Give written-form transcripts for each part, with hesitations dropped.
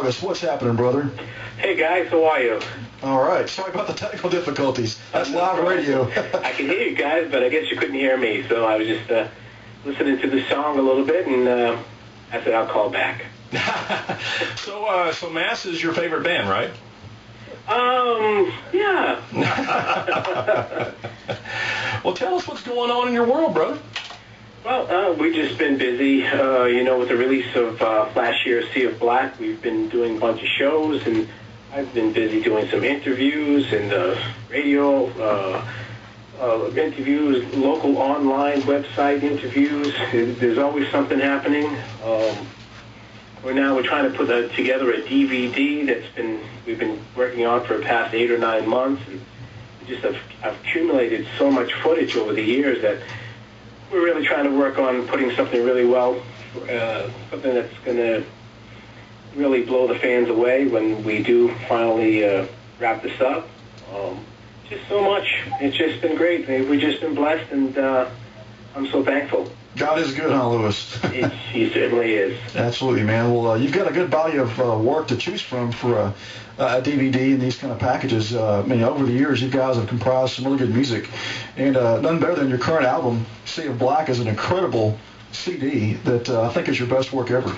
August. What's happening, brother? Hey guys, how are you? All right. Sorry about the technical difficulties. That's live radio. I can hear you guys, but I guess you couldn't hear me. So I was just listening to the song a little bit, and I said I'll call back. So Mass is your favorite band, right? Yeah. Well, tell us what's going on in your world, brother. Well, we've just been busy, with the release of last year's Sea of Black. We've been doing a bunch of shows, and I've been busy doing some interviews and radio interviews, local online website interviews. There's always something happening. We're trying to put together a DVD we've been working on for the past 8 or 9 months, and just have accumulated so much footage over the years that we're really trying to work on putting something really something that's going to really blow the fans away when we do finally wrap this up. Just so much. It's just been great. We've just been blessed, and I'm so thankful. God is good, huh, Lewis? He certainly is. Absolutely, man. Well, you've got a good body of work to choose from for a DVD and these kind of packages. Over the years, you guys have comprised some really good music, and none better than your current album, Sea of Black, is an incredible CD that I think is your best work ever.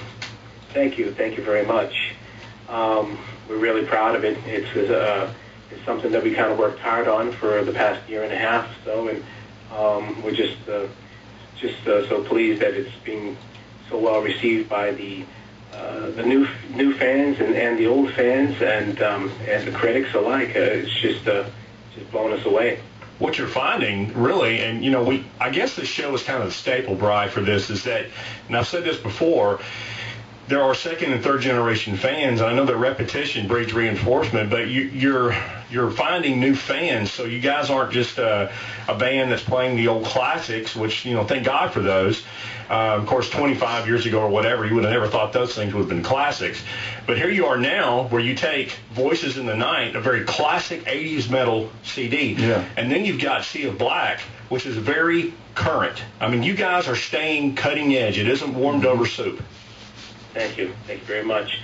Thank you very much. We're really proud of it. It's something that we kind of worked hard on for the past year and a half or so, and we're just so pleased that it's being so well received by the new fans and the old fans and the critics alike. It's just blowing us away. What you're finding, really, and I guess this show is kind of the staple, Bri, for this, is that, and I've said this before, there are second and third generation fans. And I know that repetition breeds reinforcement, but you're finding new fans. So you guys aren't just a band that's playing the old classics, which thank God for those. Of course, 25 years ago or whatever, you would have never thought those things would have been classics. But here you are now, where you take Voices in the Night, a very classic 80s metal CD, and then you've got Sea of Black, which is very current. I mean, you guys are staying cutting edge. It isn't warmed over soup. Thank you very much.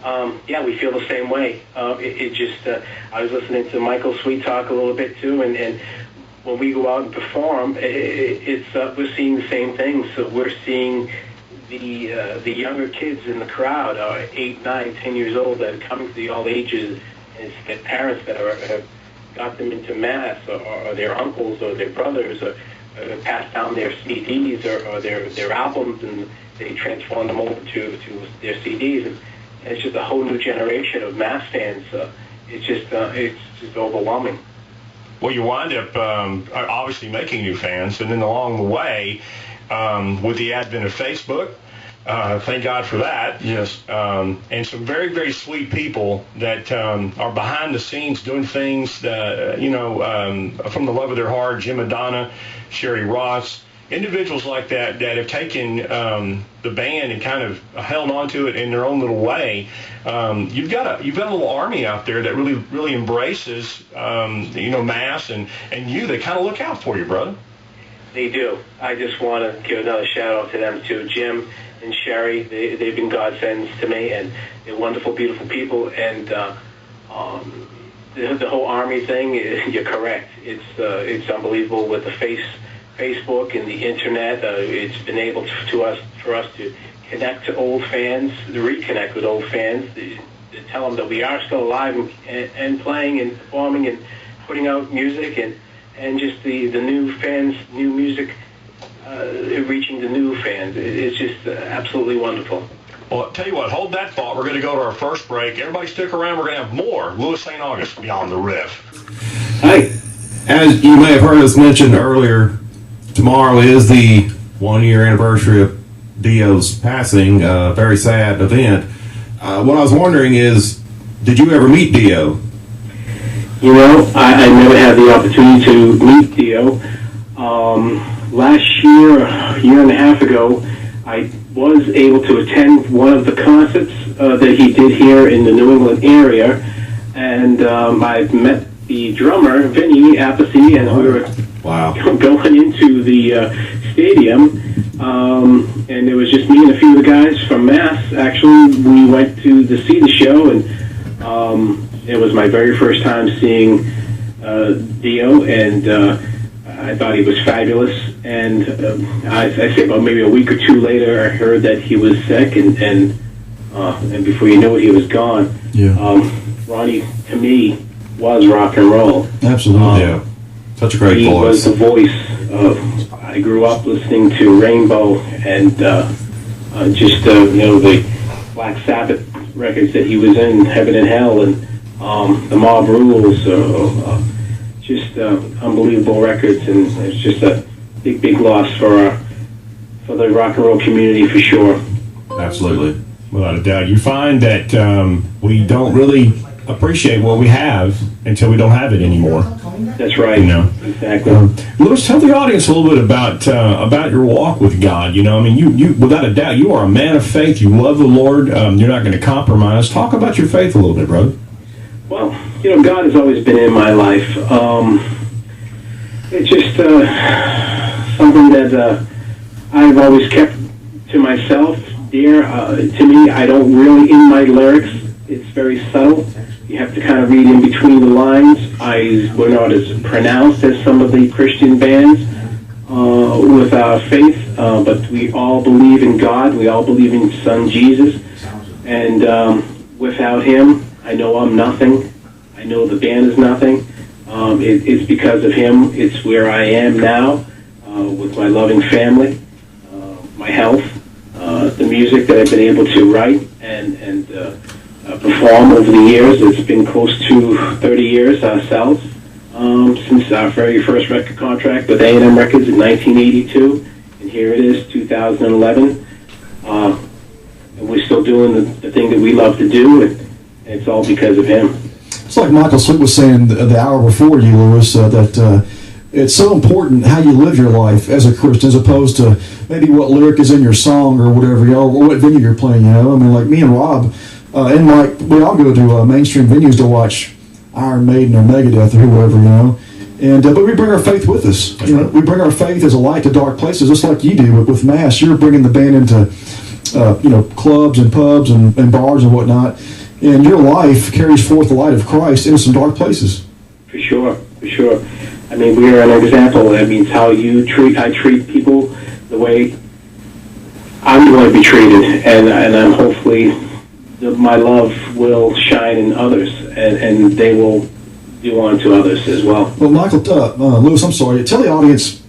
We feel the same way. I was listening to Michael Sweet talk a little bit too, and when we go out and perform, we're seeing the same things. So we're seeing the younger kids in the crowd, 8, 9, 10 years old, that are coming to the all ages, and it's their parents that have got them into Mass, or their uncles or their brothers, or passed down their CDs or their albums, and they transform them over to their CDs, and it's just a whole new generation of Mass fans. It's just overwhelming. Well, you wind up obviously making new fans, and then along the way, with the advent of Facebook, thank God for that. Yes. And some very, very sweet people that are behind the scenes doing things, from the love of their heart. Jim Madonna, Sherry Ross, individuals like that have taken the band and kind of held on to it in their own little way. You've got a little army out there that really, really embraces Mass and you. They kind of look out for you, brother. They do. I just want to give another shout out to them too, Jim and Sherry. They've been godsends to me, and they're wonderful, beautiful people. And the whole army thing, you're correct. It's unbelievable with the Facebook and the internet. It's been able for us to connect to old fans, to reconnect with old fans, to tell them that we are still alive and playing and performing and putting out music, and just the new fans, new music, reaching the new fans. It's just absolutely wonderful. Well, I'll tell you what, hold that thought. We're going to go to our first break. Everybody stick around. We're going to have more Louis St. August Beyond the Riff. Hey, as you may have heard us mention earlier, tomorrow is the 1-year anniversary of Dio's passing, a very sad event. What I was wondering is, did you ever meet Dio? I never had the opportunity to meet Dio. Last year, a year and a half ago, I was able to attend one of the concerts that he did here in the New England area, and I met the drummer, Vinny Appice, and we were going into the stadium, and it was just me and a few of the guys from Mass. Actually, we went to see the show, and it was my very first time seeing Dio, and I thought he was fabulous. And I say about maybe a week or two later, I heard that he was sick, and before you knew it, he was gone. Yeah. Ronnie, to me, was rock and roll. Absolutely. Yeah. Such a great He voice. was the voice of. I grew up listening to Rainbow and just the Black Sabbath records that he was in, Heaven and Hell, and the Mob Rules. Just unbelievable records, and it's just a big loss for the rock and roll community for sure. Absolutely. Without a doubt. You find that we don't really appreciate what we have until we don't have it anymore. That's right. You know, exactly. Lewis, tell the audience a little bit about your walk with God. You know, I mean, you without a doubt, you are a man of faith. You love the Lord. You're not going to compromise. Talk about your faith a little bit, brother. Well, God has always been in my life. It's just something that I've always kept to myself, dear. To me, I don't really, in my lyrics, it's very subtle. You have to kind of read in between the lines. We're not as pronounced as some of the Christian bands with our faith, but we all believe in God. We all believe in His Son, Jesus. And without Him, I know I'm nothing. I know the band is nothing. It's because of Him. It's where I am now with my loving family, my health, the music that I've been able to write and perform over the years. It's been close to 30 years ourselves since our very first record contract with A&M Records in 1982, and here it is, 2011. And we're still doing the thing that we love to do, and it's all because of Him. It's like Michael Slick was saying the hour before you, Lewis, that it's so important how you live your life as a Christian, as opposed to maybe what lyric is in your song or whatever, or what venue you're playing. I mean, like me and Rob and Mike, we all go to mainstream venues to watch Iron Maiden or Megadeth or whoever, And but we bring our faith with us. We bring our faith as a light to dark places, just like you do with Mass. You're bringing the band into clubs and pubs and bars and whatnot. And your life carries forth the light of Christ into some dark places. For sure. I mean, we are an example. That means how I treat people the way I'm going to be treated, and I'm hopefully my love will shine in others, and they will do on to others as well. Well, Michael, Lewis, I'm sorry. Tell the audience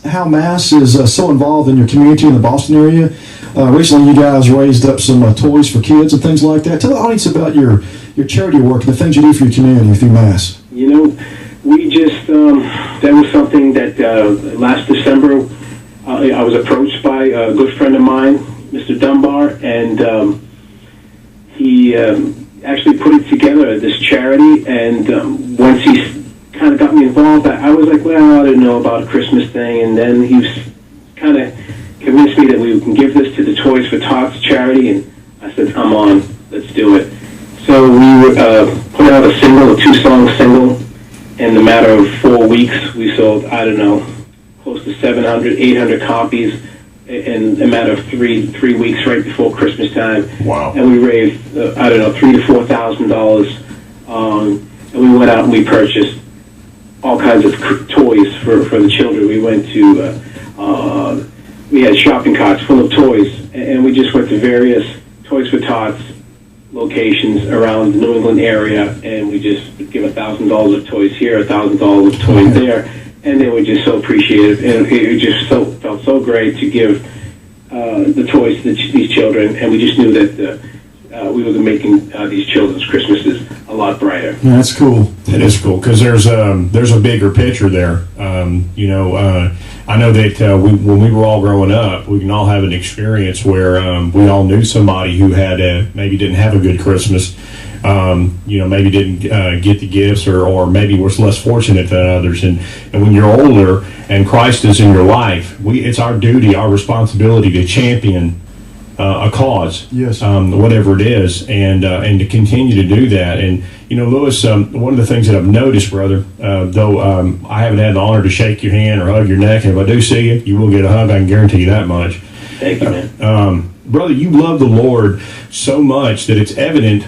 how Mass is so involved in your community in the Boston area. Recently, you guys raised up some toys for kids and things like that. Tell the audience about your charity work and the things you do for your community through Mass. We just, that was something that last December, I was approached by a good friend of mine, Mr. Dunbar, and he actually put it together, this charity, and once he kind of got me involved, I was like, well, I didn't know about a Christmas thing, and then he was kind of convinced me that we can give this to the Toys for Tots charity, and I said, I'm on, let's do it. So we put out a two-song single. In the matter of 4 weeks, we sold, I don't know, close to 700, 800 copies in a matter of three weeks right before Christmas time. Wow. And we raised, $3,000 to $4,000. And we went out and we purchased all kinds of toys for the children. We went to, we had shopping carts full of toys, and we just went to various Toys for Tots locations around the New England area, and we just would give $1,000 of toys here, $1,000 of toys there, and they were just so appreciative, and it just felt so great to give the toys to these children, and we just knew that we were making these children's Christmases a lot brighter. Yeah, that's cool. It is cool because there's a bigger picture there. I know that when we were all growing up, we can all have an experience where we all knew somebody who had maybe didn't have a good Christmas, maybe didn't get the gifts, or maybe was less fortunate than others. And when you're older and Christ is in your life, it's our duty, our responsibility to champion a cause, yes, whatever it is, and to continue to do that. And Lewis, one of the things that I've noticed, brother, though I haven't had the honor to shake your hand or hug your neck, and if I do see you, you will get a hug. I can guarantee you that much. Thank you, man. Brother, you love the Lord so much that it's evident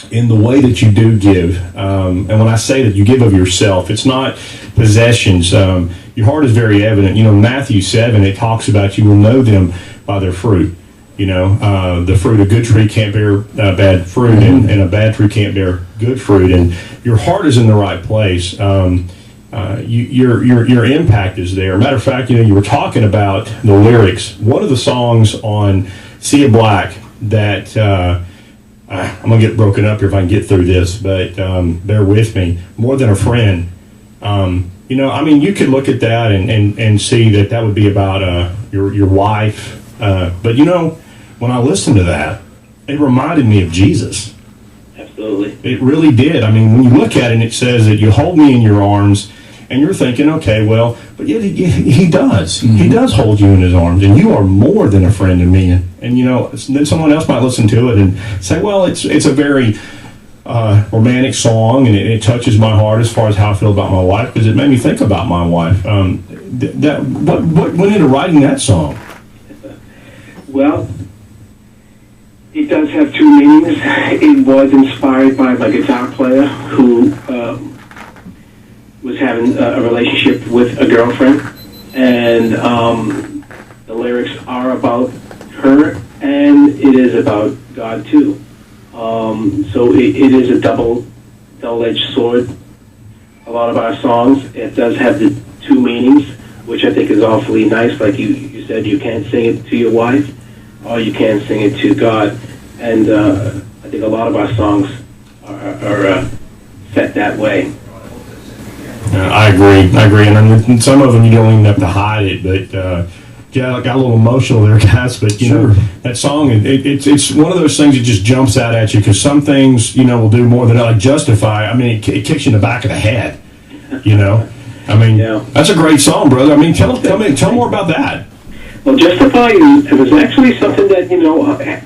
in the way that you do give. And when I say that you give of yourself, it's not possessions. Your heart is very evident. Matthew 7, it talks about you will know them by their fruit. The fruit, a good tree can't bear bad fruit, and a bad tree can't bear good fruit. And your heart is in the right place. Your impact is there. Matter of fact, you were talking about the lyrics. One of the songs on Sea of Black that I'm gonna get broken up here if I can get through this, but bear with me. More Than a Friend. You could look at that and see that would be about your wife. But when I listened to that, it reminded me of Jesus. Absolutely. It really did. When you look at it, and it says that you hold me in your arms, and you're thinking, okay, well, but yet he does. Mm-hmm. He does hold you in his arms, and you are more than a friend to me. And then someone else might listen to it and say, well, it's a very romantic song, and it touches my heart as far as how I feel about my wife, because it made me think about my wife. What went into writing that song? Well, it does have two meanings. It was inspired by my guitar player who was having a relationship with a girlfriend, and the lyrics are about her, and it is about God too. So it is a double-edged sword. A lot of our songs, it does have the two meanings, which I think is awfully nice. Like you said, you can't sing it to your wife, or you can sing it to God. And I think a lot of our songs are set that way. I agree. And some of them you don't even have to hide it, but yeah, I got a little emotional there, guys. But that song, it's one of those things that just jumps out at you, because some things will do more than like Justify. It kicks you in the back of the head. That's a great song, brother. Tell more about that. Well, Justify was actually something that,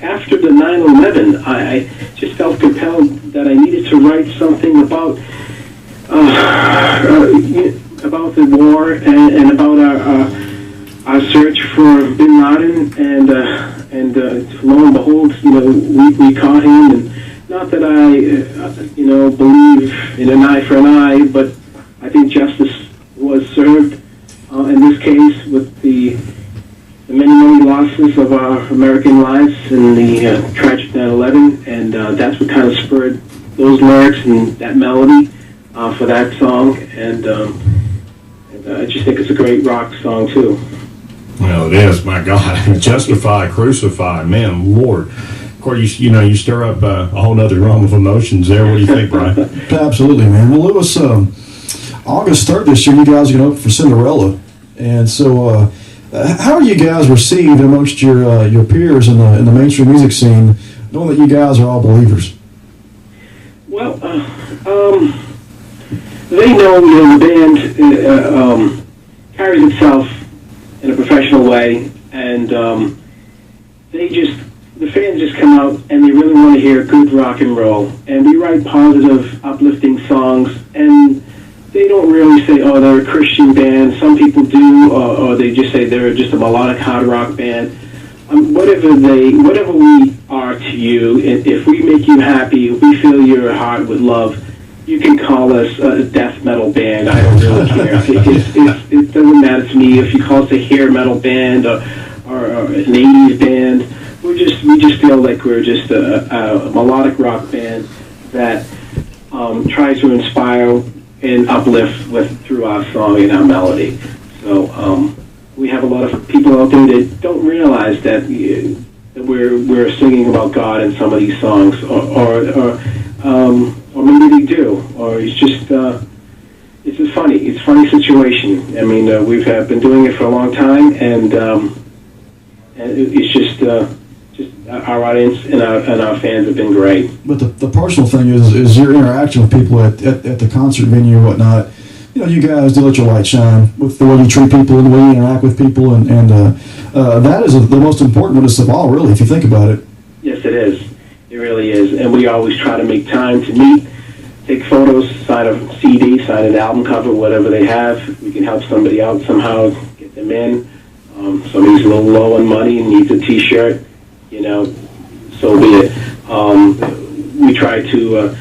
after the 9/11, I just felt compelled that I needed to write something about the war and about our search for Bin Laden, and lo and behold, we caught him. And not that I, believe in an eye for an eye, but I think justice was served in this case with the many losses of our American lives in the tragic 9/11, and that's what kind of spurred those lyrics and that melody for that song, and I just think it's a great rock song too. Well, it is, my God. Justify, Crucify, man, Lord. Of course, you stir up a whole other realm of emotions there. What do you think, Brian? Absolutely, man. Well, Lewis, August 3rd this year, you guys are going to open for Cinderella, and so how are you guys received amongst your peers in the mainstream music scene, knowing that you guys are all believers? Well, they know the band carries itself in a professional way, and the fans just come out and they really want to hear good rock and roll, and we write positive, uplifting songs, and they don't really say, oh, they're a Christian band. Some people do, or they just say they're just a melodic hard rock band. Whatever we are to you, if we make you happy, if we fill your heart with love, you can call us a death metal band. I don't really care. It doesn't matter to me if you call us a hair metal band or an 80s band. We just feel like we're just a melodic rock band that tries to inspire and uplift through our song and our melody. So we have a lot of people out there that don't realize that we're singing about God in some of these songs, or maybe they do, or it's just it's a funny situation. We've been doing it for a long time, and it's just our audience and our fans have been great. But the personal thing is your interaction with people at the concert venue and whatnot. you guys do let your light shine with the way you treat people and the way you interact with people, and that is the most important one of all, really, if you think about it. Yes, it is. It really is. And we always try to make time to meet, take photos, sign a CD, sign an album cover, whatever they have. We can help somebody out somehow, get them in. Somebody's a little low on money and needs a T-shirt, so be it. We try to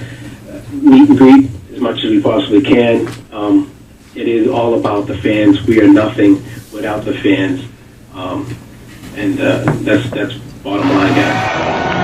meet and greet as much as we possibly can. It is all about the fans. We are nothing without the fans, and that's bottom line, guys.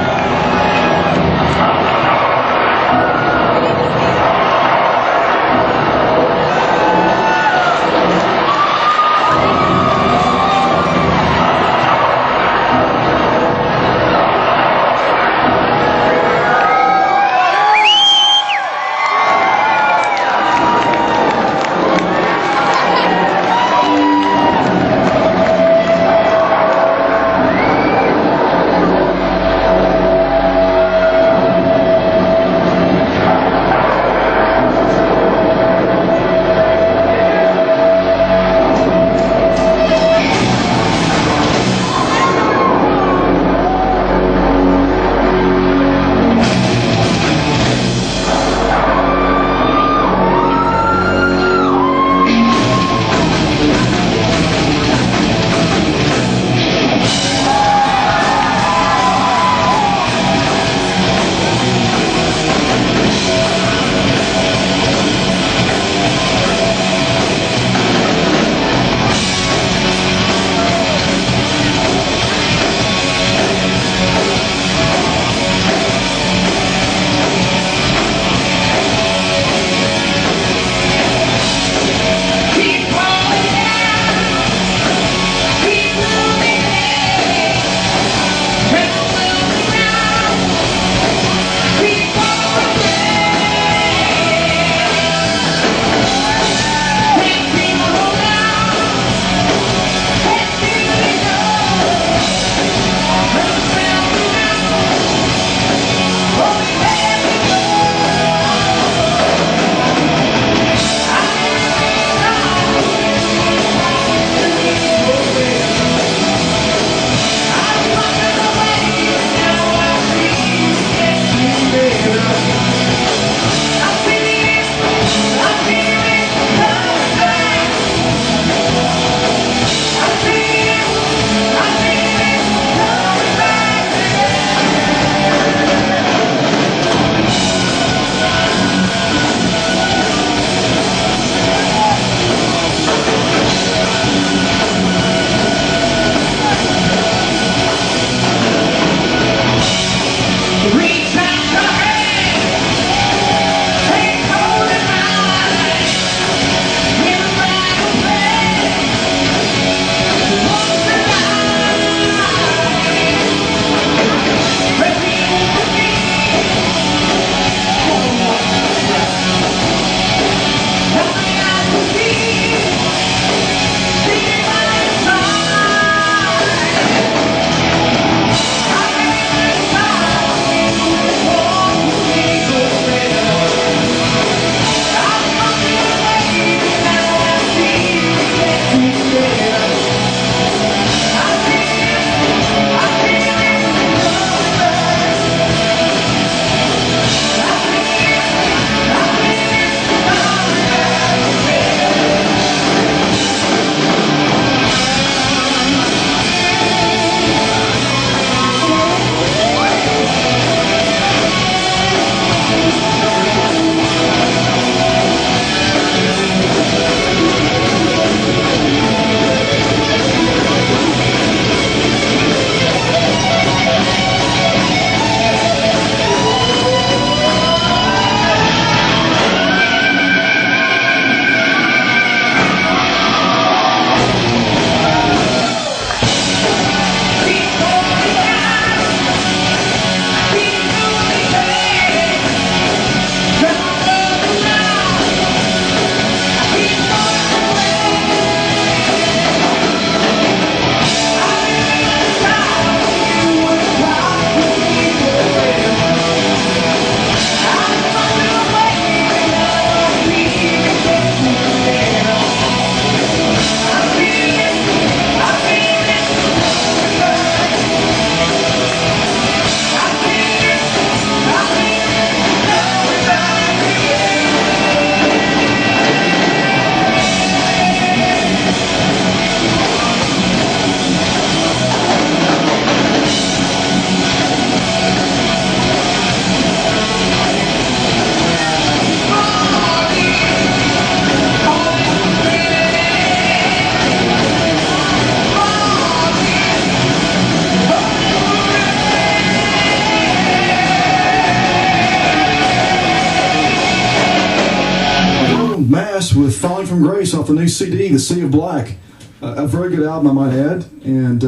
Falling from Grace off the new CD, The Sea of Black. A very good album, I might add. And,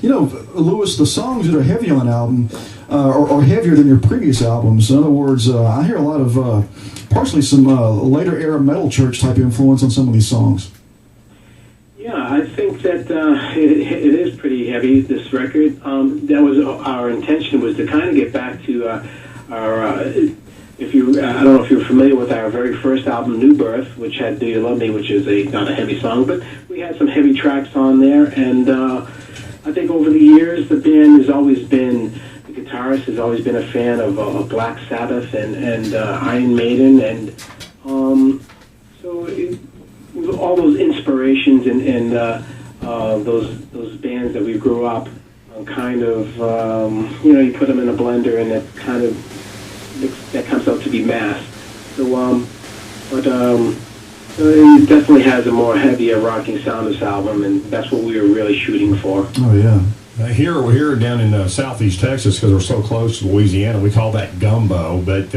you know, Lewis, the songs that are heavy on that album are heavier than your previous albums. In other words, I hear a lot of, partially some later era metal church type influence on some of these songs. Yeah, I think that it is pretty heavy, this record. That was our intention, was to kind of get back to our... I don't know if you're familiar with our very first album, New Birth, which had Do You Love Me, which is not a heavy song, but we had some heavy tracks on there. And I think over the years, the band has always been, the guitarist has always been a fan of Black Sabbath and Iron Maiden. And all those inspirations and those bands that we grew up kind of, you put them in a blender and it kind of, that comes out to be mass. So, it definitely has a more heavier rocking sound, this album, and that's what we were really shooting for. Oh, yeah. We're here down in southeast Texas, because we're so close to Louisiana, we call that gumbo. But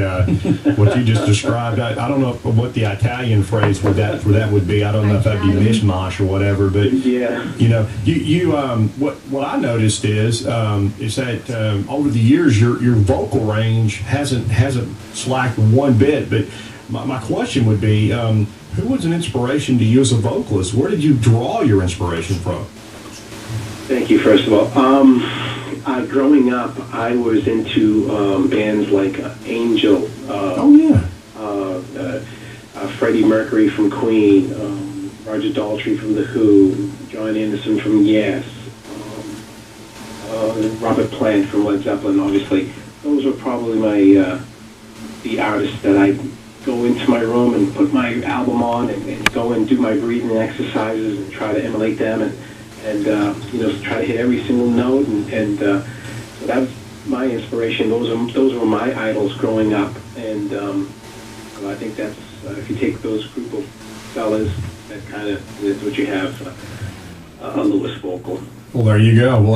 what you just described, I don't know what the Italian phrase for that would be. I don't know if that'd be mishmash or whatever. But yeah, what I noticed is that over the years your vocal range hasn't slacked one bit. But my question would be, who was an inspiration to you as a vocalist? Where did you draw your inspiration from? Thank you, first of all. Growing up, I was into bands like Angel, Freddie Mercury from Queen, Roger Daltrey from The Who, John Anderson from Yes, Robert Plant from Led Zeppelin, obviously. Those were probably the artists that I go into my room and put my album on and go and do my breathing exercises and try to emulate them and try to hit every single note, and so that was my inspiration. Those were my idols growing up, and so I think that's if you take those group of fellas, that's what you have, a Lewis vocal. Well, there you go. Well,